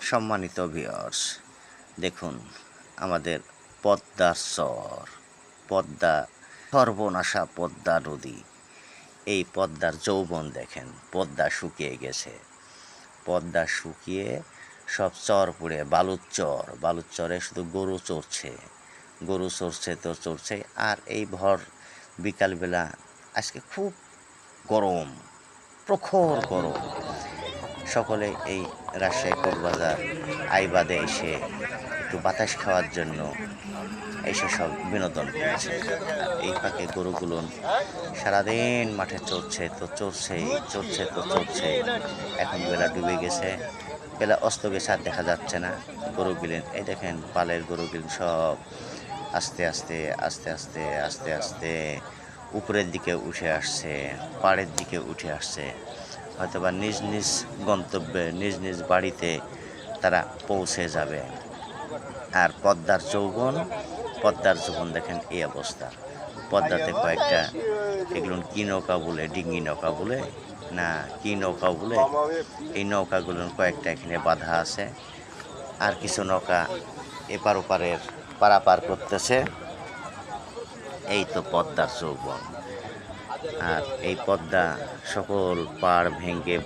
সম্মানিত ভিউয়ার্স, দেখুন আমাদের পদ্মার চর, পদ্মা, সর্বনাশা পদ্মা নদী। এই পদ্মার যৌবন দেখেন, পদ্মা শুকিয়ে গেছে। পদ্মা শুকিয়ে সব চর পুড়ে বালুর চরে শুধু গরু চড়ছে, গরু চড়ছে তো চড়ছে। আর এই ভর বিকালবেলা আজকে খুব গরম, প্রখর গরম। সকলে এই রাজশাহী কোর্টবাজার আইবাদে এসে একটু বাতাস খাওয়ার জন্য এসে সব বিনোদন করছে। আর এই ফাঁকে গরুগুলো সারাদিন মাঠে চড়ছে তো চড়ছে। এখন বেলা ডুবে গেছে, বেলা অস্ত গেছে, আর দেখা যাচ্ছে না গরুগুলিন। এই দেখেন পালের গরুগুলিন সব আস্তে আস্তে আস্তে আস্তে আস্তে আস্তে উপরের দিকে উঠে আসছে, পাড়ের দিকে উঠে আসছে। হয়তোবা নিজ নিজ গন্তব্যে, নিজ নিজ বাড়িতে তারা পৌঁছে যাবে। আর পদ্মার যৌবন দেখেন এই অবস্থা। পদ্মাতে কয়েকটা, এগুলো কি নৌকা বলে, ডিঙ্গি নৌকা বলে না কি নৌকা বলে, এই নৌকাগুলো কয়েকটা এখানে বাঁধা আছে। আর কিছু নৌকা এপার ওপারের পারাপার করতেছে। এই তো পদ্মার যৌবন। আর এই পদ্মা সকল পাড় ভেঙে